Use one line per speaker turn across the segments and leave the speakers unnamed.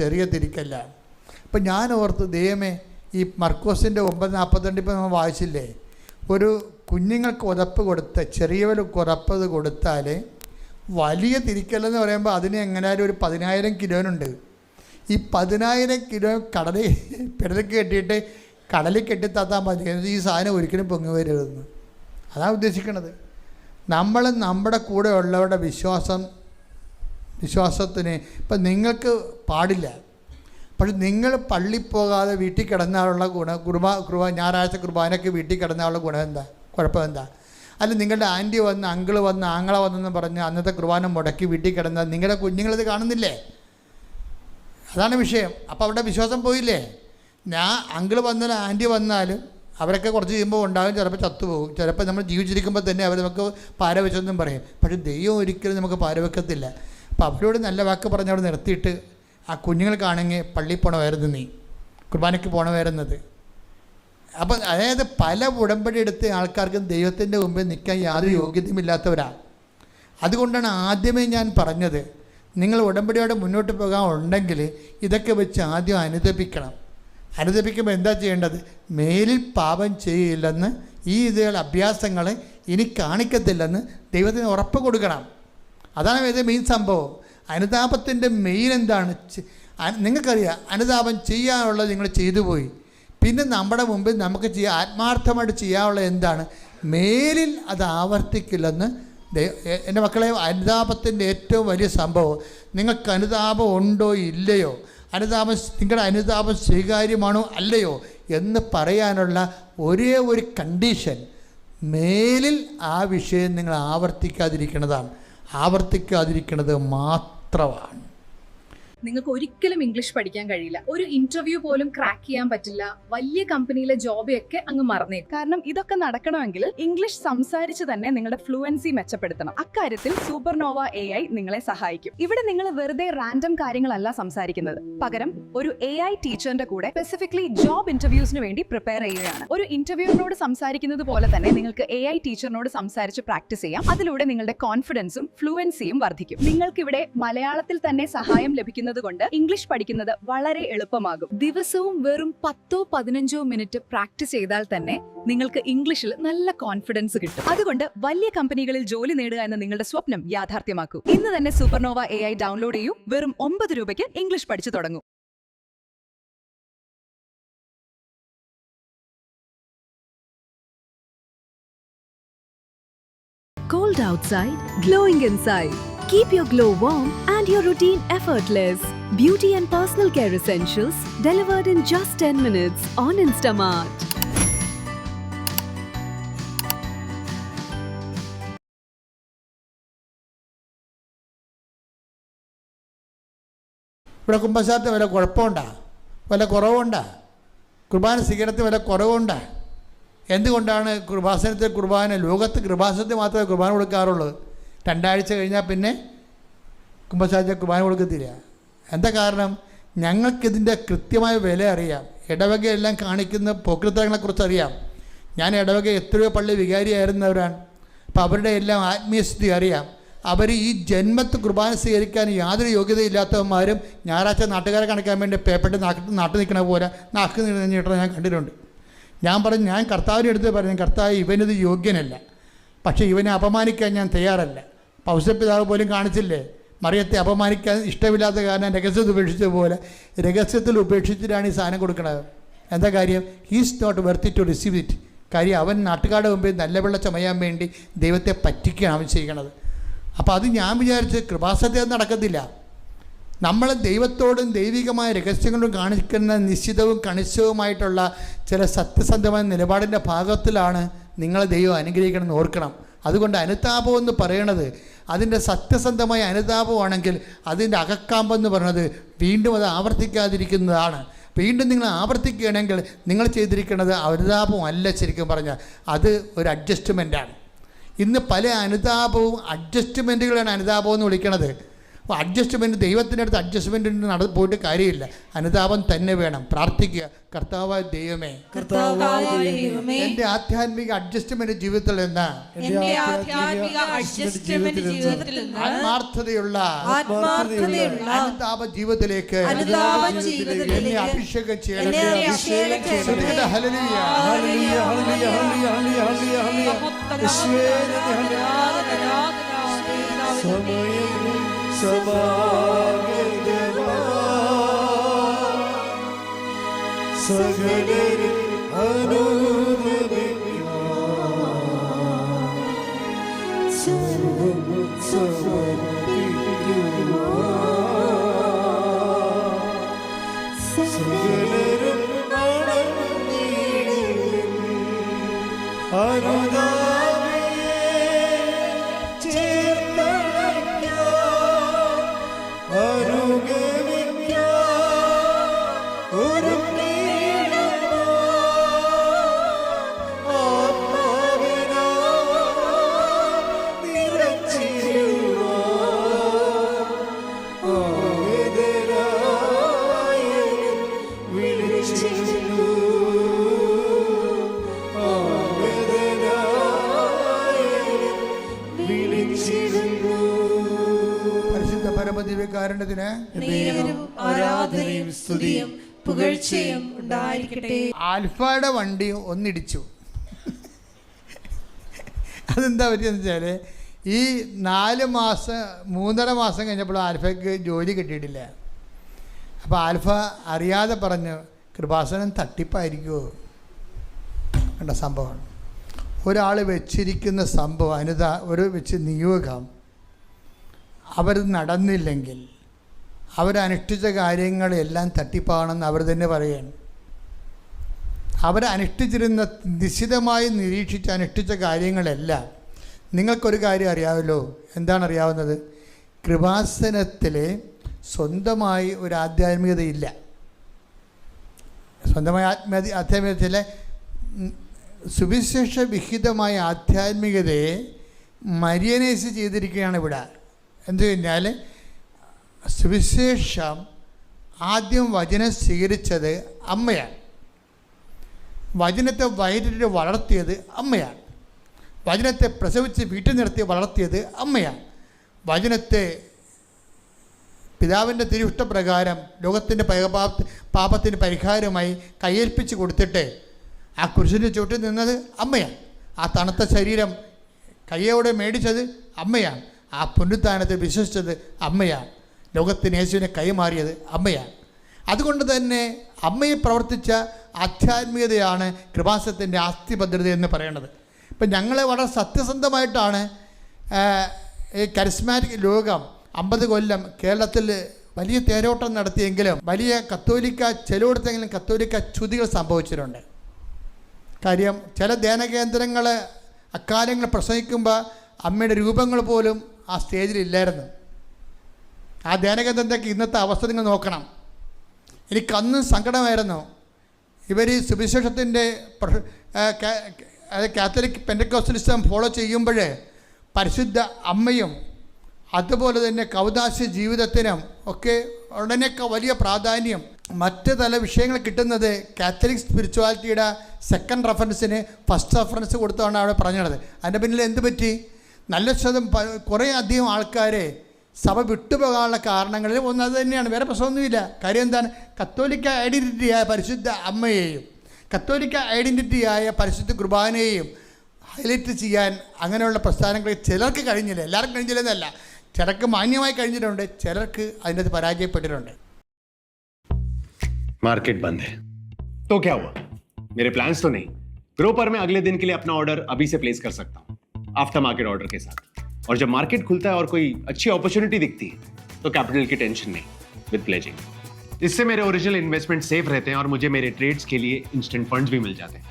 ചെറിയ തിരിക്കല്ല. അപ്പം ഞാൻ ഓർത്തു, ദൈവമേ, ഈ മർക്കോസിൻ്റെ 9:42 ഇപ്പം നമ്മൾ വായിച്ചില്ലേ, ഒരു കുഞ്ഞുങ്ങൾക്ക് ഉതപ്പ് കൊടുത്ത് ചെറിയവർ ഉറപ്പത് കൊടുത്താൽ വലിയ തിരിക്കല്ലെന്ന് പറയുമ്പോൾ അതിന് എങ്ങനെയാലും ഒരു 10,000 കിലോനുണ്ട്. ഈ 10,000 കിലോ പെടലിൽ കെട്ടിയിട്ട് കടലിൽ കെട്ടിത്താത്താൻ മതി, ഈ സാധനം ഒരിക്കലും പൊങ്ങി വരരുതെന്ന്. അതാണ് ഉദ്ദേശിക്കുന്നത്. നമ്മൾ നമ്മുടെ കൂടെ ഉള്ളവരുടെ വിശ്വാസത്തിന് ഇപ്പം നിങ്ങൾക്ക് പാടില്ല, പക്ഷെ നിങ്ങൾ പള്ളിയിൽ പോകാതെ വീട്ടിൽ കിടന്നാലുള്ള ഞായറാഴ്ച കുർബാനയ്ക്ക് വീട്ടിൽ കിടന്നാലുള്ള ഗുണം എന്താ, കുഴപ്പം എന്താ? അല്ല, നിങ്ങളുടെ ആൻറ്റി വന്ന് അങ്കിള് വന്ന് ആങ്ങള വന്നെന്ന് പറഞ്ഞ് അന്നത്തെ കുർബാന മുടക്കി വീട്ടിൽ കിടന്നാൽ നിങ്ങളുടെ കുഞ്ഞുങ്ങളിത് കാണുന്നില്ലേ? അതാണ് വിഷയം. അപ്പോൾ അവരുടെ വിശ്വാസം പോയില്ലേ? അങ്കിള് വന്നാലും ആൻറ്റി വന്നാലും അവരൊക്കെ കുറച്ച് കഴിയുമ്പോൾ ഉണ്ടാകും, ചിലപ്പോൾ ചത്തുപോകും, ചിലപ്പോൾ നമ്മൾ ജീവിച്ചിരിക്കുമ്പോൾ തന്നെ അവർ നമുക്ക് പാരവെച്ചെന്നും പറയും. പക്ഷേ ദൈവം ഒരിക്കലും നമുക്ക് പാരവെക്കത്തില്ല. അപ്പോൾ അവരോട് നല്ല വാക്ക് പറഞ്ഞ് അവിടെ നിർത്തിയിട്ട് ആ കുഞ്ഞുങ്ങൾക്കാണെങ്കിൽ പള്ളിയിൽ പോകണമായിരുന്നു, നീ കുർബാനയ്ക്ക് പോകണമായിരുന്നത്. അപ്പം അതായത് പല ഉടമ്പടി എടുത്ത ആൾക്കാർക്കും ദൈവത്തിൻ്റെ മുമ്പിൽ നിൽക്കാൻ യാതൊരു യോഗ്യതയുമില്ലാത്തവരാണ്. അതുകൊണ്ടാണ് ആദ്യമേ ഞാൻ പറഞ്ഞത്, നിങ്ങൾ ഉടമ്പടിയോടെ മുന്നോട്ട് പോകാൻ ഉണ്ടെങ്കിൽ ഇതൊക്കെ വെച്ച് ആദ്യം അനുദപിക്കണം. അനുദപിക്കുമ്പോൾ എന്താ ചെയ്യേണ്ടത്? മേലിൽ പാപം ചെയ്യില്ലെന്ന്, ഈ അഭ്യാസങ്ങൾ ഇനി കാണിക്കത്തില്ലെന്ന് ദൈവത്തിന് ഉറപ്പ് കൊടുക്കണം. അതാണ് ഇത് മെയിൻ സംഭവം. അനുതാപത്തിൻ്റെ മെയിൻ എന്താണ്? നിങ്ങൾക്കറിയാം, അനുതാപം ചെയ്യാനുള്ളത് നിങ്ങൾ ചെയ്തു പോയി. പിന്നെ നമ്മുടെ മുമ്പിൽ നമുക്ക് ആത്മാർത്ഥമായിട്ട് ചെയ്യാനുള്ളത് എന്താണ്? മേലിൽ അത് ആവർത്തിക്കില്ലെന്ന്. എൻ്റെ മക്കളെ, അനുതാപത്തിൻ്റെ ഏറ്റവും വലിയ സംഭവം, നിങ്ങൾക്ക് അനുതാപം ഉണ്ടോ ഇല്ലയോ, നിങ്ങളുടെ അനുതാപം സ്വീകാര്യമാണോ അല്ലയോ എന്ന് പറയാനുള്ള ഒരേ ഒരു കണ്ടീഷൻ, മേലിൽ ആ വിഷയം നിങ്ങൾ ആവർത്തിക്കാതിരിക്കുന്നത് മാത്രമാണ്.
നിങ്ങൾക്ക് ഒരിക്കലും ഇംഗ്ലീഷ് പഠിക്കാൻ കഴിയില്ല, ഒരു ഇന്റർവ്യൂ പോലും ക്രാക്ക് ചെയ്യാൻ പറ്റില്ല, വലിയ കമ്പനിയിലെ ജോബൊക്കെ അങ്ങ് മറന്നേക്കും.
കാരണം ഇതൊക്കെ നടക്കണമെങ്കിൽ ഇംഗ്ലീഷ് സംസാരിച്ച് തന്നെ നിങ്ങളുടെ ഫ്ലുവൻസി മെച്ചപ്പെടുത്തണം. അക്കാര്യത്തിൽ സൂപ്പർനോവ AI നിങ്ങളെ സഹായിക്കും. ഇവിടെ നിങ്ങൾ വെറുതെ റാൻഡം കാര്യങ്ങളല്ല സംസാരിക്കുന്നത്, പകരം ഒരു AI ടീച്ചറിന്റെ കൂടെ സ്പെസിഫിക്കലി ജോബ് ഇന്റർവ്യൂസിന് വേണ്ടി പ്രിപ്പയർ ചെയ്യുകയാണ്. ഒരു ഇന്റർവ്യൂവിനോട് സംസാരിക്കുന്നത് പോലെ തന്നെ നിങ്ങൾക്ക് AI ടീച്ചറിനോട് സംസാരിച്ച് പ്രാക്ടീസ് ചെയ്യാം. അതിലൂടെ നിങ്ങളുടെ കോൺഫിഡൻസും ഫ്ലുവൻസിയും വർദ്ധിക്കും. നിങ്ങൾക്കിവിടെ മലയാളത്തിൽ തന്നെ സഹായം ലഭിക്കുന്നത് കൊണ്ട് ഇംഗ്ലീഷ് പഠിക്കുന്നത് വളരെ എളുപ്പമാകും.
ദിവസവും വെറും 10-15 മിനിറ്റ് പ്രാക്ടീസ് ചെയ്താൽ തന്നെ നിങ്ങൾക്ക് ഇംഗ്ലീഷിൽ നല്ല കോൺഫിഡൻസ് കിട്ടും.
അതുകൊണ്ട് വലിയ കമ്പനികളിൽ ജോലി നേടുക എന്ന നിങ്ങളുടെ സ്വപ്നം യാഥാർത്ഥ്യമാക്കൂ. ഇന്ന് തന്നെ സൂപ്പർനോവ AI ഡൗൺലോഡ് ചെയ്യൂ. വെറും 9 രൂപയ്ക്ക് ഇംഗ്ലീഷ് പഠിച്ചു തുടങ്ങൂ.
Cold outside, glowing inside. Keep your glow warm and your routine effortless. Beauty and personal care essentials delivered in just 10 minutes on Instamart.
ഇവിടെ കുമ്പസാരത്തിന് വല്ല കുഴപ്പമുണ്ടോ? വല്ല കുറവുണ്ടോ? കുർബാന സ്വീകരണത്തിന് വല്ല കുറവുണ്ടോ? എന്തുകൊണ്ടാണ് ലോകത്ത് കൃപാസനത്തിൽ മാത്രമേ കുർബാന കൊടുക്കാറുള്ളൂ? 2 ആഴ്ച കഴിഞ്ഞാൽ പിന്നെ കുമ്പസാരത്തിന് കുർബാന കൊടുക്കത്തില്ല. എന്താ കാരണം? ഞങ്ങൾക്കിതിൻ്റെ കൃത്യമായ വില അറിയാം. ഇടവകയെല്ലാം കാണിക്കുന്ന പോക്രിത്തരങ്ങളെക്കുറിച്ച് അറിയാം. ഞാൻ ഇടവക എത്രയോ പള്ളി വികാരിയായിരുന്നവരാണ്. അപ്പോൾ അവരുടെ എല്ലാം ആത്മീയസ്ഥിതി അറിയാം. അവർ ഈ ജന്മത്ത് കുർബാന സ്വീകരിക്കാൻ യാതൊരു യോഗ്യതയില്ലാത്തവന്മാരും ഞായറാഴ്ച നാട്ടുകാരെ കാണിക്കാൻ വേണ്ടി പേപ്പറിട്ട് നാട്ടിൽ നിൽക്കണ പോലെ നാക്ക് നീട്ടണം ഞാൻ കണ്ടിട്ടുണ്ട്. ഞാൻ പറഞ്ഞു, ഞാൻ കർത്താവിൻ്റെ അടുത്ത് പറഞ്ഞു, കർത്താവ് ഇവനിത് യോഗ്യനല്ല, പക്ഷേ ഇവനെ അപമാനിക്കാൻ ഞാൻ തയ്യാറല്ല. പൗസപിതാവ് പോലും കാണിച്ചില്ലേ, മറിയത്തെ അപമാനിക്കാൻ ഇഷ്ടമില്ലാത്ത കാരണം രഹസ്യത്തിൽ ഉപേക്ഷിച്ചതുപോലെ രഹസ്യത്തിൽ ഉപേക്ഷിച്ചിട്ടാണ് ഈ സാധനം കൊടുക്കുന്നത്. എന്താ കാര്യം? He's not worthy to receive it. കാര്യം അവൻ നാട്ടുകാരുടെ മുമ്പിൽ നല്ല വെള്ളം ചമയാൻ വേണ്ടി ദൈവത്തെ പറ്റിക്കുകയാണ് അവൻ ചെയ്യണത്. അപ്പോൾ അത് ഞാൻ വിചാരിച്ച് കൃപാസനത്തിൽ നടക്കത്തില്ല. നമ്മൾ ദൈവത്തോടും ദൈവികമായ രഹസ്യങ്ങളും കാണിക്കുന്ന നിശ്ചിതവും കണിശവുമായിട്ടുള്ള ചില സത്യസന്ധമായ നിലപാടിൻ്റെ ഭാഗത്തിലാണ് നിങ്ങളെ ദൈവം അനുഗ്രഹിക്കണമെന്ന് ഓർക്കണം. അതുകൊണ്ട് അനുതാപം എന്ന് പറയണത്, അതിൻ്റെ സത്യസന്ധമായ അനുതാപമാണെങ്കിൽ അതിൻ്റെ അകക്കാമ്പെന്ന് പറയുന്നത് വീണ്ടും അത് ആവർത്തിക്കാതിരിക്കുന്നതാണ്. വീണ്ടും നിങ്ങൾ ആവർത്തിക്കുകയാണെങ്കിൽ നിങ്ങൾ ചെയ്തിരിക്കുന്നത് അനുതാപമല്ല, ശരിക്കും പറഞ്ഞാൽ അത് ഒരു അഡ്ജസ്റ്റ്മെൻറ്റാണ്. ഇന്ന് പല അനുതാപവും അഡ്ജസ്റ്റ്മെൻറ്റുകളാണ് അനുതാപം എന്ന് വിളിക്കണത്. അപ്പോൾ അഡ്ജസ്റ്റ്മെൻറ്റ്, ദൈവത്തിൻ്റെ അടുത്ത് അഡ്ജസ്റ്റ്മെൻറ്റ് പോയിട്ട് കാര്യമില്ല. അനുതാപം തന്നെ വേണം. പ്രാർത്ഥിക്കുക, കർത്താവായ ദൈവമേ, എൻ്റെ ആധ്യാത്മിക അഡ്ജസ്റ്റ്മെൻറ്റ് ജീവിതത്തിൽ നിന്ന് ആത്മാർത്ഥതയുള്ള അനുതാപ ജീവിതത്തിലേക്ക് എന്നെ അഭിഷേകം ചെയ്യണം. ഹല്ലേലൂയ.
സകലരും
പരിശുദ്ധ പരമദിവ്യകാരുണ്യത്തിന്
ആരാധനയും സ്തുതിയും പുകഴ്ചയും ഉണ്ടായിരിക്കട്ടെ.
ആൽഫയുടെ വണ്ടി ഒന്നിടിച്ചു. അതെന്താ പറ്റിയെന്ന് വെച്ചാൽ ഈ 3.5 മാസം കഴിഞ്ഞപ്പോൾ ആൽഫയ്ക്ക് ജോലി കിട്ടിയിട്ടില്ല. അപ്പോൾ ആൽഫ അറിയാതെ പറഞ്ഞു, കൃപാസനം തട്ടിപ്പായിരിക്കുമോ? കണ്ട സംഭവം, ഒരാൾ വെച്ചിരിക്കുന്ന സംഭവം വെച്ച് നിയോഗം അവർ നടന്നില്ലെങ്കിൽ അവരനുഷ്ഠിച്ച കാര്യങ്ങളെല്ലാം തട്ടിപ്പാണെന്ന് അവർ തന്നെ പറയുകയാണ്. അവരനുഷ്ഠിച്ചിരുന്ന നിശ്ചിതമായി നിരീക്ഷിച്ച് അനുഷ്ഠിച്ച കാര്യങ്ങളെല്ലാം, നിങ്ങൾക്കൊരു കാര്യം അറിയാമല്ലോ. എന്താണ് അറിയാവുന്നത്? കൃപാസനത്തിൽ സ്വന്തമായി ഒരു ആധ്യാത്മികതയില്ല. സ്വന്തമായ ആധ്യാത്മികതയിലെ സുവിശേഷ വിഹിതമായ ആധ്യാത്മികതയെ മരിയനൈസ് ചെയ്തിരിക്കുകയാണ് ഇവിടെ. എന്തു കഴിഞ്ഞാൽ സുവിശേഷം ആദ്യം വചനം സ്വീകരിച്ചത് അമ്മയാണ്, വചനത്തെ വയറ്റിട്ട് വളർത്തിയത് അമ്മയാണ്, വചനത്തെ പ്രസവിച്ച് വീട്ടിൽ നിർത്തി വളർത്തിയത് അമ്മയാണ്, വചനത്തെ പിതാവിൻ്റെ തിരുവിഷ്ടപ്രകാരം ലോകത്തിൻ്റെ പാപത്തിന് പരിഹാരമായി കയ്യേൽപ്പിച്ച് കൊടുത്തിട്ട് ആ കുരിശിൻ്റെ ചുവട്ടിൽ നിന്നത് അമ്മയാണ്, ആ തണുത്ത ശരീരം കയ്യോടെ മേടിച്ചത് അമ്മയാണ്, ആ പുനരുത്ഥാനത്തെ വിശ്വസിച്ചത് അമ്മയാണ്, ലോകത്തിന് യേശുവിനെ കൈമാറിയത് അമ്മയാണ്. അതുകൊണ്ട് തന്നെ അമ്മയെ പ്രവർത്തിച്ച ആധ്യാത്മികതയാണ് കൃപാസനത്തിൻ്റെ ആസ്തിഭദ്രത എന്ന് പറയുന്നത്. ഇപ്പം ഞങ്ങളെ വളരെ സത്യസന്ധമായിട്ടാണ് ഈ കരിസ്മാറ്റിക് ലോകം 50 കൊല്ലം കേരളത്തിൽ വലിയ തേരോട്ടം നടത്തിയെങ്കിലും വലിയ ചിലയിടത്തെങ്കിലും കത്തോലിക്ക ച്യുതികൾ സംഭവിച്ചിട്ടുണ്ട്. കാര്യം ചില ധ്യാനകേന്ദ്രങ്ങൾ അക്കാലങ്ങൾ പ്രസംഗിക്കുമ്പോൾ അമ്മയുടെ രൂപങ്ങൾ പോലും ആ സ്റ്റേജിലില്ലായിരുന്നു. ആ ധ്യാനകേന്ദ്രത്തേക്ക് ഇന്നത്തെ അവസ്ഥ നിങ്ങൾ നോക്കണം. എനിക്കന്നും സങ്കടമായിരുന്നു. ഇവർ ഈ സുവിശേഷത്തിൻ്റെ കാത്തലിക് പെൻറ്റക്കോസ്റ്റലിസം ഫോളോ ചെയ്യുമ്പോൾ പരിശുദ്ധ അമ്മയും അതുപോലെ തന്നെ കൗദാസ്യ ജീവിതത്തിനും ഒക്കെ ഉടനെയൊക്കെ വലിയ പ്രാധാന്യം, മറ്റ് പല വിഷയങ്ങൾ കിട്ടുന്നത് കാത്തലിക് സ്പിരിച്വാലിറ്റിയുടെ സെക്കൻഡ് റെഫറൻസിന് ഫസ്റ്റ് റെഫറൻസ് കൊടുത്താണ് അവിടെ പറഞ്ഞത്. അതിൻ്റെ പിന്നിൽ എന്ത് പറ്റി? നല്ല കുറേ അധികം ആൾക്കാരെ സഭ വിട്ടുപോകാനുള്ള കാരണങ്ങളിൽ ഒന്ന് അത് തന്നെയാണ്, വേറെ പ്രശ്നമൊന്നുമില്ല. കാര്യം എന്താണ്? കത്തോലിക്ക ഐഡൻറ്റിറ്റിയായ പരിശുദ്ധ അമ്മയെയും കത്തോലിക്ക ഐഡൻറ്റിറ്റിയായ പരിശുദ്ധ കുർബാനയെയും ഹൈലൈറ്റ് ചെയ്യാൻ അങ്ങനെയുള്ള പ്രസ്ഥാനങ്ങൾ ചിലർക്ക് കഴിഞ്ഞില്ല. എല്ലാവർക്കും കഴിഞ്ഞില്ലെന്നല്ല, ചിലർക്ക് മാന്യമായി കഴിഞ്ഞിട്ടുണ്ട്, ചിലർക്ക് അതിൻ്റെ പരാജയപ്പെട്ടിട്ടുണ്ട്.
मार्केट बंद है तो क्या हुआ? मेरे प्लान्स तो नहीं. ग्रोपर में अगले दिन के लिए अपना ऑर्डर अभी से प्लेस कर सकता हूँ आफ्टर मार्केट ऑर्डर के साथ. और जब मार्केट खुलता है और कोई अच्छी अपॉर्चुनिटी दिखती है तो कैपिटल की टेंशन नहीं, विद प्लेजिंग. इससे मेरे ओरिजिनल इन्वेस्टमेंट सेफ रहते हैं और मुझे मेरे ट्रेड्स के लिए इंस्टेंट फंड्स भी मिल जाते हैं.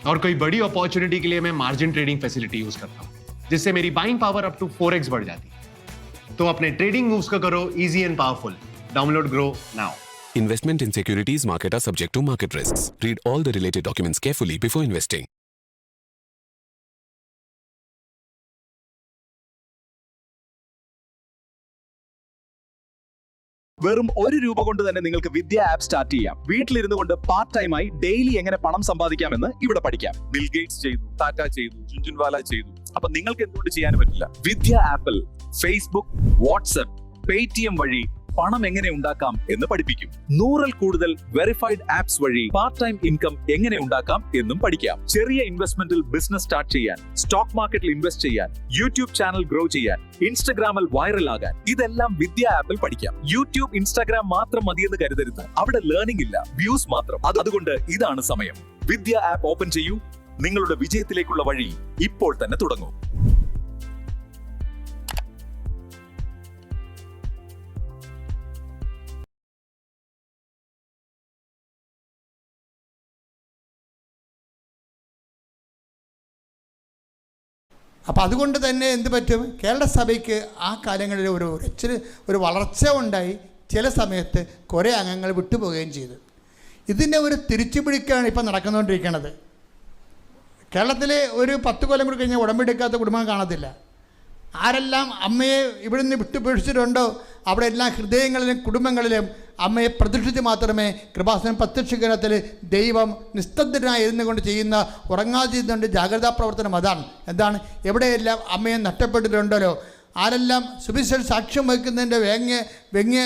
और कोई बड़ी अपॉर्चुनिटी के लिए मैं मार्जिन ट्रेडिंग फैसिलिटी यूज करता हूँ, जिससे मेरी buying power up to 4x बढ़ जाती है. तो अपने ट्रेडिंग मूव्स को करो easy and powerful. Download grow now.
Investment in securities market are subject to market risks. Read all the related documents carefully before investing.
വെറും ₹1 കൊണ്ട് തന്നെ നിങ്ങൾക്ക് വിദ്യ ആപ്പ് സ്റ്റാർട്ട് ചെയ്യാം. വീട്ടിലിരുന്നു കൊണ്ട് പാർട്ട് ടൈമായി ഡെയിലി എങ്ങനെ പണം സമ്പാദിക്കാമെന്ന് ഇവിടെ പഠിക്കാം. ബിൽ ഗേറ്റ്സ് ചെയ്തു, ടാറ്റ ചെയ്തു, ജുൻജുൻവാല ചെയ്തു. അപ്പൊ നിങ്ങൾക്ക് എന്തുകൊണ്ട് ചെയ്യാൻ പറ്റില്ല? വിദ്യ ആപ്പിൽ ഫേസ്ബുക്ക്, വാട്സ്ആപ്പ്, പേടിഎം വഴി പണം എങ്ങനെ ഉണ്ടാക്കാം എന്ന് പഠിപ്പിക്കും. 100-ൽ കൂടുതൽ വെരിഫൈഡ് ആപ്സ് വഴി പാർട്ട് ടൈം ഇൻകം എങ്ങനെ ഉണ്ടാക്കാം എന്നും പഠിക്കാം. ചെറിയ ഇൻവെസ്റ്റ്മെന്റിൽ ബിസിനസ് സ്റ്റാർട്ട് ചെയ്യാൻ, സ്റ്റോക്ക് മാർക്കറ്റിൽ ഇൻവെസ്റ്റ് ചെയ്യാൻ, യൂട്യൂബ് ചാനൽ ഗ്രോ ചെയ്യാൻ, ഇൻസ്റ്റഗ്രാമിൽ വൈറൽ ആകാൻ, ഇതെല്ലാം വിദ്യ ആപ്പിൽ പഠിക്കാം. യൂട്യൂബ്, ഇൻസ്റ്റാഗ്രാം മാത്രം മതിയെന്ന് കരുതരുത്. അവിടെ ലേണിംഗ് ഇല്ല, വ്യൂസ് മാത്രം. അതുകൊണ്ട് ഇതാണ് സമയം. വിദ്യ ആപ്പ് ഓപ്പൺ ചെയ്യൂ. നിങ്ങളുടെ വിജയത്തിലേക്കുള്ള വഴി ഇപ്പോൾ തന്നെ തുടങ്ങൂ.
അപ്പം അതുകൊണ്ട് തന്നെ എന്ത് പറ്റും? കേരള സഭയ്ക്ക് ആ കാലങ്ങളിൽ ഒരു വളർച്ച ഉണ്ടായി. ചില സമയത്ത് കുറേ അംഗങ്ങൾ വിട്ടുപോവുകയും ചെയ്തു. ഇതിൻ്റെ ഒരു തിരിച്ചുപിടിക്കാണ് ഇപ്പം നടക്കുന്നുകൊണ്ടിരിക്കുന്നത്. കേരളത്തിലെ ഒരു 10 കൊല്ലം കൂടി കഴിഞ്ഞാൽ ഉടമ്പെടുക്കാത്ത കുടുംബം കാണത്തില്ല. ആരെല്ലാം അമ്മയെ ഇവിടുന്ന് വിട്ടുപേക്ഷിച്ചിട്ടുണ്ടോ അവിടെ എല്ലാ ഹൃദയങ്ങളിലും കുടുംബങ്ങളിലും അമ്മയെ പ്രതിഷ്ഠിച്ച് മാത്രമേ കൃപാസനം പ്രത്യക്ഷീകരണത്തിൽ ദൈവം നിസ്തബ്ധനായി ഇരുന്നു കൊണ്ട് ചെയ്യുന്ന, ഉറങ്ങാതിരുന്നുകൊണ്ട് ജാഗ്രതാ പ്രവർത്തനം അതാണ്. എന്താണ്? എവിടെയെല്ലാം അമ്മയെ നഷ്ടപ്പെട്ടിട്ടുണ്ടല്ലോ, ആരെല്ലാം സുവിശേഷ സാക്ഷ്യം വഹിക്കുന്നതിൻ്റെ വ്യംഗ്യ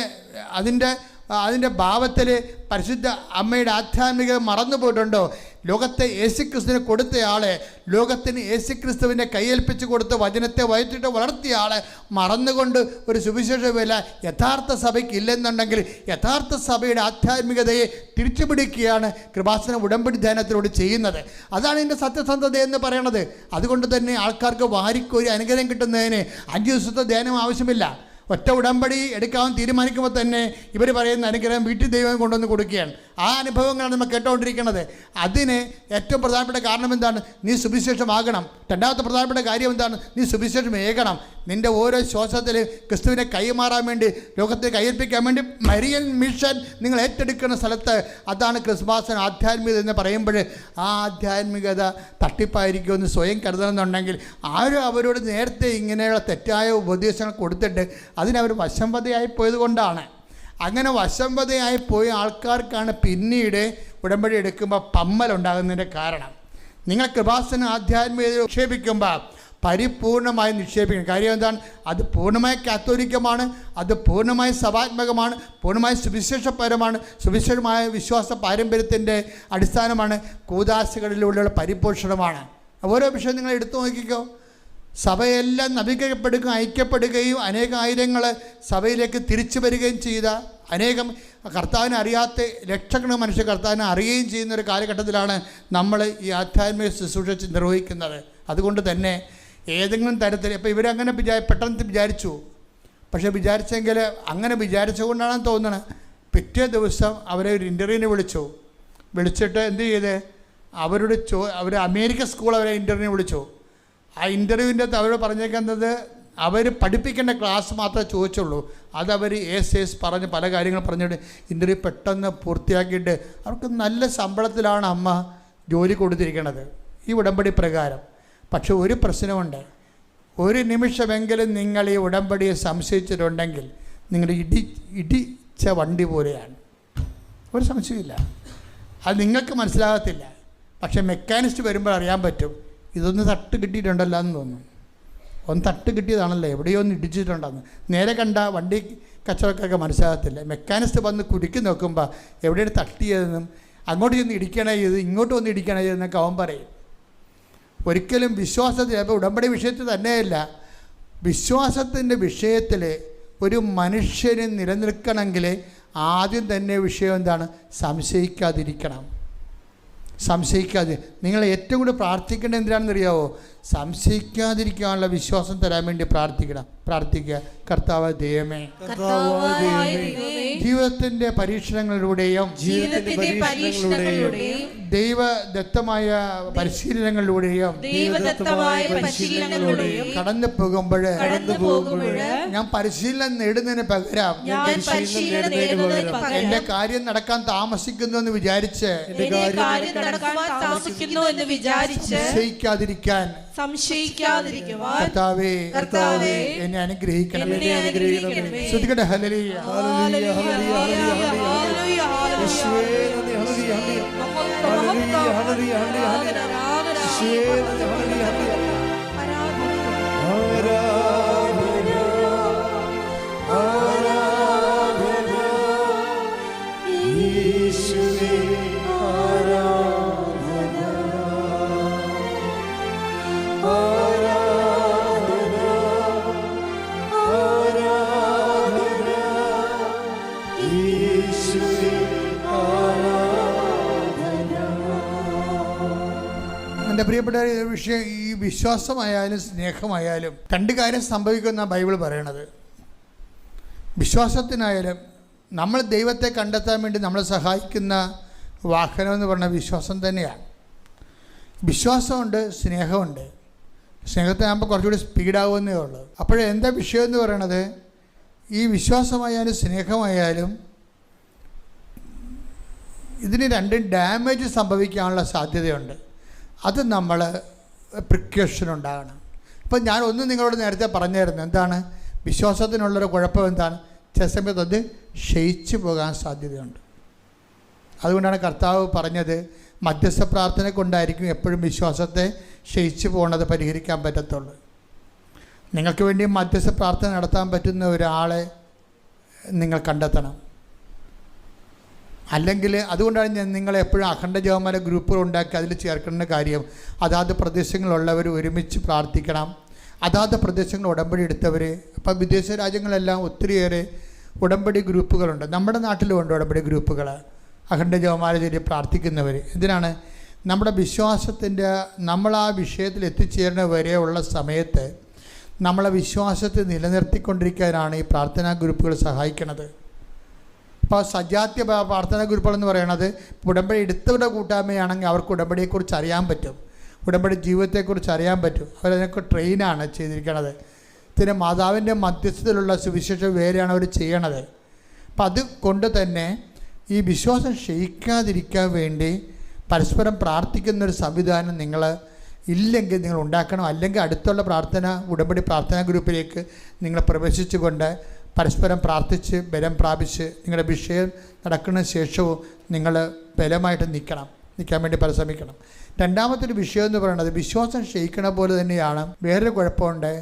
അതിൻ്റെ ഭാവത്തിൽ പരിശുദ്ധ അമ്മയുടെ ആധ്യാത്മികത മറന്നു പോയിട്ടുണ്ടോ? ലോകത്തെ യേശുക്രിസ്തുവിനെ കൊടുത്തയാളെ, ലോകത്തിന് യേശുക്രിസ്തുവിനെ കയ്യേൽപ്പിച്ച് കൊടുത്ത് വചനത്തെ വയറ്റിട്ട് വളർത്തിയ ആളെ മറന്നുകൊണ്ട് ഒരു സുവിശേഷ വില യഥാർത്ഥ സഭയ്ക്ക് ഇല്ലെന്നുണ്ടെങ്കിൽ യഥാർത്ഥ സഭയുടെ ആധ്യാത്മികതയെ തിരിച്ചുപിടിക്കുകയാണ് കൃപാസന ഉടമ്പടി ധ്യാനത്തിലൂടെ ചെയ്യുന്നത്. അതാണ് ഇതിൻ്റെ സത്യസന്ധത എന്ന് പറയണത്. അതുകൊണ്ട് തന്നെ ആൾക്കാർക്ക് വാരിക്കൊരു അനുഗ്രഹം കിട്ടുന്നതിന് 5 ദിവസത്തെ ധ്യാനം ആവശ്യമില്ല. ഒറ്റ ഉടമ്പടി എടുക്കാൻ തീരുമാനിക്കുമ്പോൾ തന്നെ ഇവർ പറയുന്ന അനുഗ്രഹം വീട്ടിൽ ദൈവം കൊണ്ടുവന്ന് കൊടുക്കുകയാണ്. ആ അനുഭവങ്ങളാണ് നമ്മൾ കേട്ടുകൊണ്ടിരിക്കുന്നത്. അതിന് ഏറ്റവും പ്രധാനപ്പെട്ട കാരണം എന്താണ്? നീ സുവിശേഷമാകണം. രണ്ടാമത്തെ പ്രധാനപ്പെട്ട കാര്യം എന്താണ്? നീ സുവിശേഷം ഏകണം. നിൻ്റെ ഓരോ ശ്വാസത്തിൽ ക്രിസ്തുവിനെ കൈമാറാൻ വേണ്ടി, ലോകത്തെ കയ്യേൽപ്പിക്കാൻ വേണ്ടി മരിയൻ മിഷൻ നിങ്ങൾ ഏറ്റെടുക്കുന്ന സ്ഥലത്ത് അതാണ് ക്രിസ്മസിന് ആധ്യാത്മികത എന്ന് പറയുമ്പോൾ ആ ആധ്യാത്മികത തട്ടിപ്പായിരിക്കുമെന്ന് സ്വയം കരുതണമെന്നുണ്ടെങ്കിൽ ആരും അവരോട് നേരത്തെ ഇങ്ങനെയുള്ള തെറ്റായ ഉപദേശങ്ങൾ കൊടുത്തിട്ട് അതിനവർ വശംവദയായി പോയത് കൊണ്ടാണ്. അങ്ങനെ വശംവദയായി പോയ ആൾക്കാർക്കാണ് പിന്നീട് ഉടമ്പടി എടുക്കുമ്പോൾ പമ്മലുണ്ടാകുന്നതിൻ്റെ കാരണം. നിങ്ങൾ കൃപാസന ആധ്യാത്മികത നിക്ഷേപിക്കുമ്പോൾ പരിപൂർണമായി നിക്ഷേപിക്കണം. കാര്യം എന്താണ്? അത് പൂർണ്ണമായി കാത്തോലിക്കമാണ്, അത് പൂർണ്ണമായി സഭാത്മകമാണ്, പൂർണ്ണമായി സുവിശേഷപരമാണ്, സുവിശേഷമായ വിശ്വാസ പാരമ്പര്യത്തിൻ്റെ അടിസ്ഥാനമാണ്, കൂദാശകളിലൂടെയുള്ള പരിപോഷണമാണ്. ഓരോ വിഷയം നിങ്ങൾ എടുത്തു നോക്കിക്കോ. സഭയെല്ലാം നവീകരിക്കപ്പെടുകയും ഐക്യപ്പെടുകയും ആയിരങ്ങൾ സഭയിലേക്ക് തിരിച്ചു വരികയും ചെയ്ത അനേകം കർത്താവിനെ അറിയാത്ത ലക്ഷക്കണക്കിന് മനുഷ്യർ കർത്താവിനെ അറിയുകയും ചെയ്യുന്ന ഒരു കാലഘട്ടത്തിലാണ് നമ്മൾ ഈ ആധ്യാത്മിക ശുശ്രൂഷ നിർവഹിക്കുന്നത്. അതുകൊണ്ട് തന്നെ ഏതെങ്കിലും തരത്തിൽ ഇപ്പോൾ ഇവരങ്ങനെ പെട്ടെന്ന് വിചാരിച്ചു, പക്ഷേ വിചാരിച്ചെങ്കിൽ അങ്ങനെ വിചാരിച്ചുകൊണ്ടാണെന്ന് തോന്നുന്നത്. പിറ്റേ ദിവസം അവരെ ഒരു ഇൻ്റർവ്യൂവിന് വിളിച്ചിട്ട് എന്ത് ചെയ്ത് അവർ അമേരിക്കൻ സ്കൂൾ അവരെ ഇൻ്റർവ്യൂവിന് വിളിച്ചു. ആ ഇൻ്റർവ്യൂവിൻ്റെ അവരോട് പറഞ്ഞേക്കുന്നത് അവർ പഠിപ്പിക്കേണ്ട ക്ലാസ് മാത്രമേ ചോദിച്ചുള്ളൂ. അതവർ പറഞ്ഞ് പല കാര്യങ്ങൾ പറഞ്ഞിട്ട് ഇൻ്റർവ്യൂ പെട്ടെന്ന് പൂർത്തിയാക്കിയിട്ട് അവർക്ക് നല്ല ശമ്പളത്തിലാണ് അമ്മ ജോലി കൊടുത്തിരിക്കുന്നത് ഈ ഉടമ്പടി പ്രകാരം. പക്ഷെ ഒരു പ്രശ്നമുണ്ട്. ഒരു നിമിഷമെങ്കിലും നിങ്ങൾ ഈ ഉടമ്പടിയെ സംശയിച്ചിട്ടുണ്ടെങ്കിൽ നിങ്ങളുടെ ഇടിച്ച വണ്ടി പോലെയാണ്. ഒരു സംശയമില്ല. അത് നിങ്ങൾക്ക് മനസ്സിലാകത്തില്ല. പക്ഷേ മെക്കാനിസ്റ്റ് വരുമ്പോൾ അറിയാൻ പറ്റും ഇതൊന്ന് തട്ട് കിട്ടിയിട്ടുണ്ടല്ലോ എന്ന് തോന്നും. ഒന്ന് തട്ട് കിട്ടിയതാണല്ലോ, എവിടെയോ ഒന്ന് ഇടിച്ചിട്ടുണ്ടെന്ന്. നേരെ കണ്ട വണ്ടി കച്ചവടക്കൊക്കെ മനസ്സിലാകത്തില്ല. മെക്കാനിസ്റ്റ് വന്ന് കുരുക്കി നോക്കുമ്പോൾ എവിടെയാണ് തട്ടിയതെന്നും അങ്ങോട്ട് ചെന്ന് ഇടിക്കണേ ചെയ്ത് ഇങ്ങോട്ട് വന്ന് ഇടിക്കണേ ചെയ്തെന്നൊക്കെ അവൻ പറയും. ഒരിക്കലും വിശ്വാസത്തിൽ, അപ്പോൾ ഉടമ്പടി വിഷയത്തിൽ തന്നെയല്ല, വിശ്വാസത്തിൻ്റെ വിഷയത്തിൽ ഒരു മനുഷ്യന് നിലനിൽക്കണമെങ്കിൽ ആദ്യം തന്നെ വിഷയം എന്താണ്? സംശയിക്കാതിരിക്കണം. സംശയിക്കാതെ നിങ്ങൾ ഏറ്റവും കൂടുതൽ പ്രാർത്ഥിക്കേണ്ടത് എന്തിനാണെന്നറിയാവോ? സംശയിക്കാതിരിക്കാനുള്ള വിശ്വാസം തരാൻ വേണ്ടി പ്രാർത്ഥിക്കുക. കർത്താവ് ദൈവമേ, ജീവിതത്തിന്റെ പരീക്ഷണങ്ങളിലൂടെയും ദൈവദത്തമായ പരിശീലനങ്ങളിലൂടെയും കടന്നു പോകുമ്പോൾ ഞാൻ പരിശീലനം നേടുന്നതിന് പകരം എന്റെ കാര്യം നടക്കാൻ താമസിക്കുന്നു എന്ന് വിചാരിച്ച് സംശയിക്കാതിരിക്കാൻ കർത്താവേ എന്നെ അനുഗ്രഹിക്കണം. ശ്രദ്ധിക്കട്ടെ. ഹല്ലേലൂയ. എൻ്റെ പ്രിയപ്പെട്ട വിഷയം, ഈ വിശ്വാസമായാലും സ്നേഹമായാലും രണ്ട് കാര്യം സംഭവിക്കുന്ന ബൈബിൾ പറയണത്. വിശ്വാസത്തിനായാലും നമ്മൾ ദൈവത്തെ കണ്ടെത്താൻ വേണ്ടി നമ്മളെ സഹായിക്കുന്ന വാഹനം എന്ന് പറഞ്ഞ വിശ്വാസം തന്നെയാണ്. വിശ്വാസമുണ്ട്, സ്നേഹമുണ്ട്. സ്നേഹത്തിനാകുമ്പോൾ കുറച്ചുകൂടി സ്പീഡാവുന്നേ ഉള്ളൂ. അപ്പോഴെന്താ വിഷയം എന്ന് പറയണത്, ഈ വിശ്വാസമായാലും സ്നേഹമായാലും ഇതിന് രണ്ടും ഡാമേജ് സംഭവിക്കാനുള്ള സാധ്യതയുണ്ട്. അത് നമ്മൾ പ്രിക്കോഷൻ ഉണ്ടാകണം. ഇപ്പം ഞാൻ ഒന്ന് നിങ്ങളോട് നേരത്തെ പറഞ്ഞായിരുന്നു, എന്താണ് വിശ്വാസത്തിനുള്ളൊരു കുഴപ്പം എന്താണ്, ചില സമയത്ത് അത് ക്ഷയിച്ചു പോകാൻ സാധ്യതയുണ്ട്. അതുകൊണ്ടാണ് കർത്താവ് പറഞ്ഞത് മധ്യസ്ഥ പ്രാർത്ഥന കൊണ്ടായിരിക്കും എപ്പോഴും വിശ്വാസത്തെ ക്ഷയിച്ചു പോകുന്നത് പരിഹരിക്കാൻ പറ്റത്തുള്ളൂ. നിങ്ങൾക്ക് വേണ്ടി മധ്യസ്ഥ പ്രാർത്ഥന നടത്താൻ പറ്റുന്ന ഒരാളെ നിങ്ങൾ കണ്ടെത്തണം. അല്ലെങ്കിൽ അതുകൊണ്ടാണ് ഞാൻ നിങ്ങളെ എപ്പോഴും അഖണ്ഡ ജപമാല ഗ്രൂപ്പുകൾ ഉണ്ടാക്കി അതിൽ ചേർക്കേണ്ട കാര്യം. അതാത് പ്രദേശങ്ങളുള്ളവർ ഒരുമിച്ച് പ്രാർത്ഥിക്കണം. അതാത് പ്രദേശങ്ങൾ ഉടമ്പടി എടുത്തവർ. അപ്പം വിദേശ രാജ്യങ്ങളെല്ലാം ഒത്തിരിയേറെ ഉടമ്പടി ഗ്രൂപ്പുകളുണ്ട്. നമ്മുടെ നാട്ടിലുമുണ്ട് ഉടമ്പടി ഗ്രൂപ്പുകൾ, അഖണ്ഡ ജപമാല ചൊല്ലി പ്രാർത്ഥിക്കുന്നവർ. എന്തിനാണ്? നമ്മുടെ വിശ്വാസത്തിൻ്റെ നമ്മൾ ആ വിഷയത്തിൽ എത്തിച്ചേരുന്ന വരെയുള്ള സമയത്ത് നമ്മളെ വിശ്വാസത്തെ നിലനിർത്തിക്കൊണ്ടിരിക്കാനാണ് ഈ പ്രാർത്ഥനാ ഗ്രൂപ്പുകൾ സഹായിക്കുന്നത്. ഇപ്പോൾ സജാത്യ പ്രാർത്ഥനാ ഗ്രൂപ്പുകളെന്ന് പറയണത് ഉടമ്പടി എടുത്തവരുടെ കൂട്ടായ്മയാണെങ്കിൽ അവർക്ക് ഉടമ്പടിയെക്കുറിച്ച് അറിയാൻ പറ്റും, ഉടമ്പടി ജീവിതത്തെക്കുറിച്ച് അറിയാൻ പറ്റും. അവരതിനൊക്കെ ട്രെയിനാണ് ചെയ്തിരിക്കണത്. പിന്നെ മാതാവിൻ്റെ മധ്യസ്ഥതയിലുള്ള സുവിശേഷ വേലയാണ് അവർ ചെയ്യണത്. അപ്പം അതുകൊണ്ട് തന്നെ ഈ വിശ്വാസം ക്ഷയിക്കാതിരിക്കാൻ വേണ്ടി പരസ്പരം പ്രാർത്ഥിക്കുന്നൊരു സംവിധാനം നിങ്ങൾ ഇല്ലെങ്കിൽ നിങ്ങൾ ഉണ്ടാക്കണം. അല്ലെങ്കിൽ അടുത്തുള്ള ഉടമ്പടി പ്രാർത്ഥനാ ഗ്രൂപ്പിലേക്ക് നിങ്ങൾ പ്രവേശിച്ചുകൊണ്ട് പരസ്പരം പ്രാർത്ഥിച്ച് ബലം പ്രാപിച്ച് നിങ്ങളുടെ വിഷയം നടക്കുന്ന ശേഷവും നിങ്ങൾ ബലമായിട്ട് നിൽക്കാൻ വേണ്ടി പരിശ്രമിക്കണം. രണ്ടാമത്തൊരു വിഷയം എന്ന് പറയുന്നത് വിശ്വാസം ക്ഷയിക്കണ പോലെ തന്നെയാണ് വേറൊരു കുഴപ്പമുണ്ട്,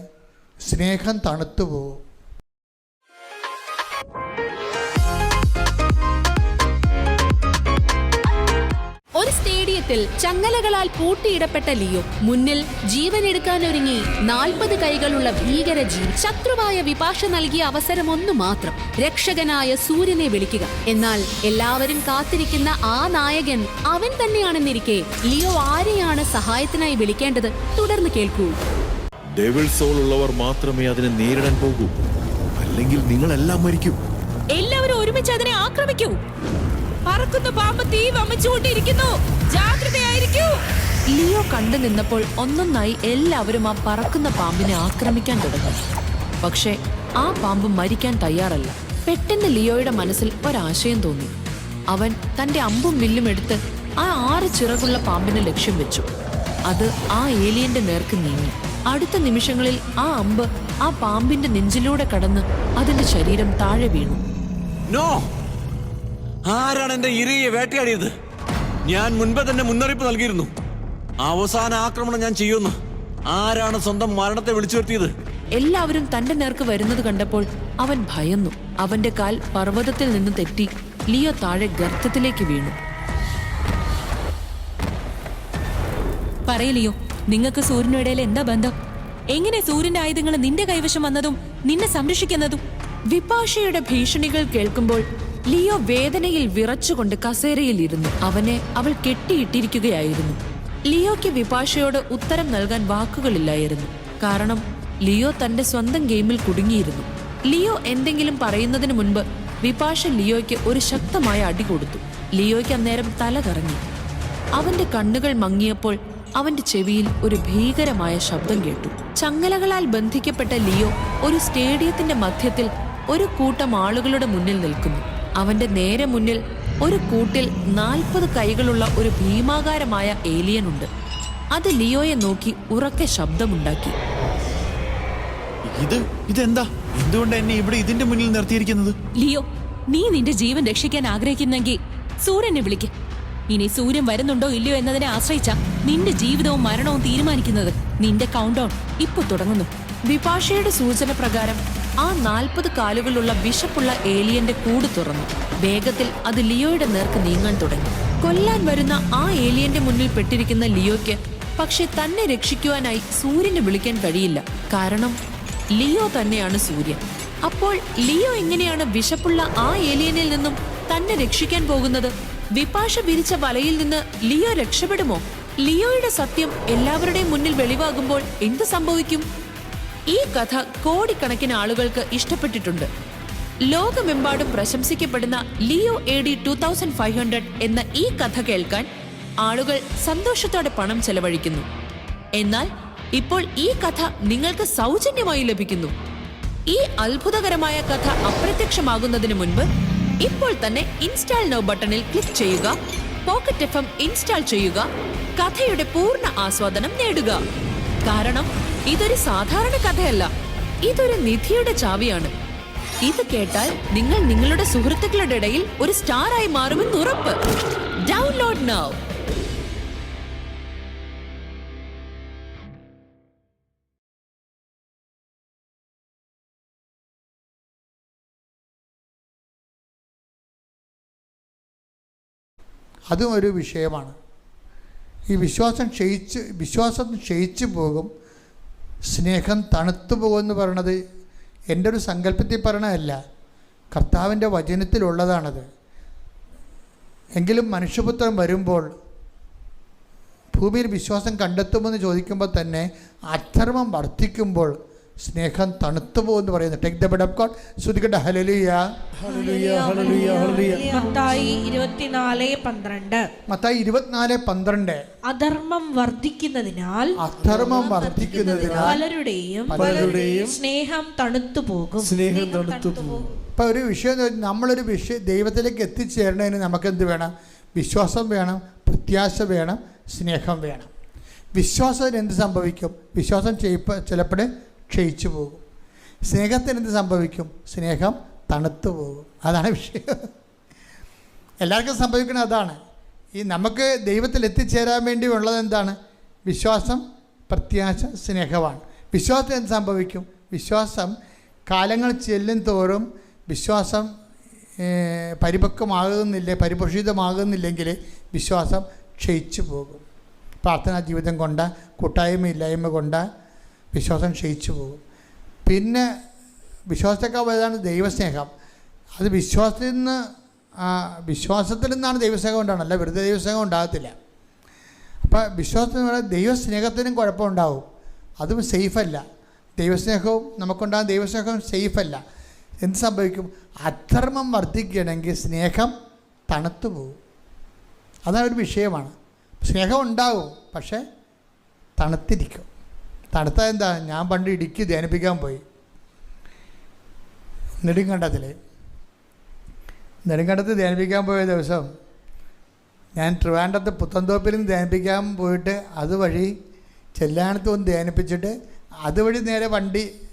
സ്നേഹം തണുത്തു പോകും.
ഒരു സ്റ്റേഡിയത്തിൽ ചങ്ങലകളാൽ പൂട്ടിയിടപ്പെട്ട ലിയോ മുന്നിൽ ജീവനെടുക്കാനൊരുങ്ങി 40 കൈകളുള്ള ഭീകരജീവി. ശത്രുവായ വിപാശ നൽകിയ അവസരം ഒന്നു മാത്രം, രക്ഷകനായ സൂര്യനെ വിളിക്കുക. എന്നാൽ എല്ലാവരും കാത്തിരിക്കുന്ന ആ നായകൻ അവൻ തന്നെയാണെന്നിരിക്കെ ലിയോ ആരെയാണ് സഹായത്തിനായി വിളിക്കേണ്ടത്? തുടർന്ന് കേൾക്കൂ.
ഡെവിൾ സോൾ ഉള്ളവർ മാത്രമേ അതിനെ നേരിടാൻ പോകൂ, അല്ലെങ്കിൽ നിങ്ങളെല്ലാം മരിക്കും.
എല്ലാവരും ഒരുമിച്ച് അതിനെ ആക്രമിക്കൂ. പറക്കുന്ന പാമ്പ് തീ വമിച്ചുകൊണ്ടിരിക്കുന്നു, ജാഗ്രതയായിരിക്കൂ. ലിയോ കണ്ടു നിന്നപ്പോൾ ഒന്നൊന്നായി എല്ലാവരും ആ പറക്കുന്ന പാമ്പിനെ ആക്രമിക്കാൻ തുടങ്ങി. പക്ഷേ ആ പാമ്പ് മരിക്കാൻ തയ്യാറല്ല. പെട്ടെന്ന് ലിയോയുടെ മനസ്സിൽ ഒരാശയം തോന്നി. അവൻ തന്റെ അമ്പും വില്ലും എടുത്ത് ആ 6 ചിറകുള്ള പാമ്പിനെ ലക്ഷ്യം വെച്ചു. അത് ആ ഏലിയന്റെ നേർക്ക് നീങ്ങി. അടുത്ത നിമിഷങ്ങളിൽ ആ അമ്പ് ആ പാമ്പിന്റെ നെഞ്ചിലൂടെ കടന്ന് അതിന്റെ ശരീരം താഴെ വീണു.
നോ! ആരാണ് എന്റെ ഇരയെ വേട്ടയാടിയത്? ഞാൻ മുൻപേ തന്നെ മുന്നറിയിപ്പ് നൽകിയിരുന്നു, അവസാന ആക്രമണം ഞാൻ ചെയ്യുന്നു. ആരാണ് സ്വന്തം മരണത്തെ വിളിച്ചു വരുത്തിയത്?
എല്ലാവരും തന്റെ നേർക്ക് വരുന്നത് കണ്ടപ്പോൾ അവൻ ഭയന്നു. അവന്റെ കാൽ പർവ്വതത്തിൽ നിന്ന് തെറ്റി ലിയോ താഴെ ഗർത്തത്തിലേക്ക് വീണു. പറയലിയോ, നിങ്ങൾക്ക് സൂര്യനിടയിൽ എന്താ ബന്ധം? എങ്ങനെ സൂര്യന്റെ ആയുധങ്ങൾ നിന്റെ കൈവശം വന്നതും നിന്നെ സംരക്ഷിക്കുന്നതും? വിപാഷയുടെ ഭീഷണികൾ കേൾക്കുമ്പോൾ ലിയോ വേദനയിൽ വിറച്ചുകൊണ്ട് കസേരയിൽ ഇരുന്നു. അവനെ അവൾ കെട്ടിയിട്ടിരിക്കുകയായിരുന്നു. ലിയോയ്ക്ക് വിപാഷയോട് ഉത്തരം നൽകാൻ വാക്കുകളില്ലായിരുന്നു. കാരണം ലിയോ തന്റെ സ്വന്തം ഗെയിമിൽ കുടുങ്ങിയിരുന്നു. ലിയോ എന്തെങ്കിലും പറയുന്നതിന് മുൻപ് വിപാഷ ലിയോയ്ക്ക് ഒരു ശക്തമായ അടി കൊടുത്തു. ലിയോയ്ക്ക് അന്നേരം തല കറങ്ങി. അവന്റെ കണ്ണുകൾ മങ്ങിയപ്പോൾ അവന്റെ ചെവിയിൽ ഒരു ഭീകരമായ ശബ്ദം കേട്ടു. ചങ്ങലകളാൽ ബന്ധിക്കപ്പെട്ട ലിയോ ഒരു സ്റ്റേഡിയത്തിന്റെ മധ്യത്തിൽ ഒരു കൂട്ടം ആളുകളുടെ മുന്നിൽ നിൽക്കുന്നു. അവന്റെ നേരെ മുന്നിൽ ഒരു കൂട്ടിൽ 40 കൈകളുള്ള ഒരു ഭീമാകാരമായ ഏലിയൻ ഉണ്ട്. അത് ലിയോയെ നോക്കി ഉറക്കെ ശബ്ദമുണ്ടാക്കി.
ഇതെന്താ? എന്തുകൊണ്ട് എന്നെ ഇവിടെ ഇതിന്റെ മുന്നിൽ നിർത്തിയിരിക്കുന്നത്?
ലിയോ, നീ നിന്റെ ജീവൻ രക്ഷിക്കാൻ ആഗ്രഹിക്കുന്നെങ്കിൽ സൂര്യനെ വിളിക്ക്. ഇനി സൂര്യൻ വരുന്നുണ്ടോ ഇല്ലയോ എന്നതിനെ ആശ്രയിച്ച നിന്റെ ജീവിതവും മരണവും തീരുമാനിക്കുന്നത്. നിന്റെ കൗണ്ട് ഡൗൺ ഇപ്പൊ തുടങ്ങുന്നു. വിപാഷയുടെ സൂചന പ്രകാരം ആ 40 കാലുകളുള്ള വിശപ്പുള്ള ഏലിയന്റെ കൂട് തുറന്നു. വേഗത്തിൽ അത് ലിയോയുടെ നേർക്ക് നീങ്ങാൻ തുടങ്ങി. കൊല്ലാൻ വരുന്ന ആ ഏലിയന്റെ മുന്നിൽ പെട്ടിരിക്കുന്ന ലിയോയ്ക്ക് പക്ഷെ തന്നെ രക്ഷിക്കുവാനായി സൂര്യനെ വിളിക്കാൻ കഴിയില്ല. കാരണം ലിയോ തന്നെയാണ് സൂര്യൻ. അപ്പോൾ ലിയോ എങ്ങനെയാണ് വിശപ്പുള്ള ആ ഏലിയനിൽ നിന്നും തന്നെ രക്ഷിക്കാൻ പോകുന്നത്? വിപാഷ വിരിച്ച വലയിൽ നിന്ന് ലിയോ രക്ഷപ്പെടുമോ? ലിയോയുടെ സത്യം എല്ലാവരുടെയും മുന്നിൽ വെളിവാകുമ്പോൾ എന്ത് സംഭവിക്കും? ഈ കഥ കോടിക്കണക്കിന് ആളുകൾക്ക് ഇഷ്ടപ്പെട്ടിട്ടുണ്ട്. ലോകമെമ്പാടും പ്രശംസിക്കപ്പെടുന്ന ലിയോ AD 2500 എന്ന ഈ കഥ കേൾക്കാൻ ആളുകൾ സന്തോഷത്തോടെ പണം ചെലവഴിക്കുന്നു. എന്നാൽ ഇപ്പോൾ ഈ കഥ നിങ്ങൾക്ക് സൗജന്യമായി ലഭിക്കുന്നു. ഈ അത്ഭുതകരമായ കഥ അപ്രത്യക്ഷമാകുന്നതിന് മുൻപ് ഇപ്പോൾ തന്നെ ഇൻസ്റ്റാൾ നൗ ബട്ടണിൽ ക്ലിക്ക് ചെയ്യുക. പോക്കറ്റ് FM ഇൻസ്റ്റാൾ ചെയ്യുക. കഥയുടെ പൂർണ്ണ ആസ്വാദനം നേടുക. കാരണം ഇതൊരു സാധാരണ കഥയല്ല, ഇതൊരു നിധിയുടെ ചാവിയാണ്. ഇത് കേട്ടാൽ നിങ്ങൾ നിങ്ങളുടെ സുഹൃത്തുക്കളുടെ ഇടയിൽ ഒരു സ്റ്റാറായി മാറുമെന്ന് ഉറപ്പ്. Download now.
അതും ഒരു വിഷയമാണ്. ഈ വിശ്വാസം ക്ഷയിച്ചു പോകും, സ്നേഹം തണുത്തു പോകുമെന്ന് പറയണത് എൻ്റെ ഒരു സങ്കല്പത്തിൽ പറയണതല്ല, കർത്താവിൻ്റെ വചനത്തിലുള്ളതാണത്. എങ്കിലും മനുഷ്യപുത്രൻ വരുമ്പോൾ ഭൂമിയിൽ വിശ്വാസം കണ്ടെത്തുമെന്ന് ചോദിക്കുമ്പോൾ തന്നെ അധർമ്മം വർദ്ധിക്കുമ്പോൾ സ്നേഹം തണുത്തു പോകുമെന്ന് പറയുന്നു. Take the bed of God. ശ്രുതികട്ടെ hallelujah hallelujah hallelujah hallelujah.
Mathai 24:12.
Mathai 24:12.
അധർമ്മം വർദ്ധിക്കുന്നതിനാൽ പലരുടെയും സ്നേഹം തണുത്തു പോകും.
ഇപ്പം ഒരു വിഷയം, നമ്മളൊരു ദൈവത്തിലേക്ക് എത്തിച്ചേരണതിന് നമുക്കെന്ത് വേണം? വിശ്വാസം വേണം, പ്രത്യാശ വേണം, സ്നേഹം വേണം. വിശ്വാസത്തിന് എന്ത് സംഭവിക്കും? വിശ്വാസം ചിലപ്പോൾ ക്ഷയിച്ചു പോകും. സ്നേഹത്തിന് എന്ത് സംഭവിക്കും? സ്നേഹം തണുത്തു പോകും. അതാണ് വിഷയം. എല്ലാവർക്കും സംഭവിക്കുന്നത് അതാണ്. ഈ നമുക്ക് ദൈവത്തിൽ എത്തിച്ചേരാൻ വേണ്ടി ഉള്ളത് എന്താണ്? വിശ്വാസം, പ്രത്യാശ, സ്നേഹമാണ്. വിശ്വാസത്തിന് എന്ത് സംഭവിക്കും? വിശ്വാസം കാലങ്ങൾ ചെല്ലും തോറും വിശ്വാസം പരിപോഷിതമാകുന്നില്ലെങ്കിൽ വിശ്വാസം ക്ഷയിച്ചു പോകും. പ്രാർത്ഥനാ ജീവിതം കൊണ്ട്, കൂട്ടായ്മയില്ലായ്മ കൊണ്ട് വിശ്വാസം ക്ഷയിച്ചു പോകും. പിന്നെ വിശ്വാസത്തേക്കാൾ വലുതാണ് ദൈവസ്നേഹം. അത് വിശ്വാസത്തിൽ നിന്നാണ് ദൈവസ്നേഹം ഉണ്ടാകണം, അല്ല വെറുതെ ദൈവസ്നേഹം ഉണ്ടാകത്തില്ല. അപ്പോൾ വിശ്വാസത്തിന് പറയുന്നത് ദൈവസ്നേഹത്തിനും കുഴപ്പമുണ്ടാവും, അതും സേഫല്ല. ദൈവസ്നേഹവും നമുക്കുണ്ടാകുന്ന ദൈവസ്നേഹവും സേഫല്ല. എന്ത് സംഭവിക്കും? അധർമ്മം വർദ്ധിക്കുകയാണെങ്കിൽ സ്നേഹം തണുത്തു പോകും. അതാണ് ഒരു വിഷയമാണ്. സ്നേഹം ഉണ്ടാവും, പക്ഷേ തണുത്തിരിക്കും. തണുത്താൽ എന്താ? ഞാൻ പണ്ട് ഇടുക്കി ധ്യാനിപ്പിക്കാൻ പോയി, നെടുങ്കണ്ടത്ത് ധ്യാനിപ്പിക്കാൻ പോയ ദിവസം ഞാൻ ട്രിവാൻഡ്രത്ത് പുത്തൻതോപ്പിലും ധ്യാനിപ്പിക്കാൻ പോയിട്ട് അതുവഴി ചെല്ലാനത്ത് ഒന്ന് ധ്യാനിപ്പിച്ചിട്ട് അതുവഴി നേരെ വണ്ടി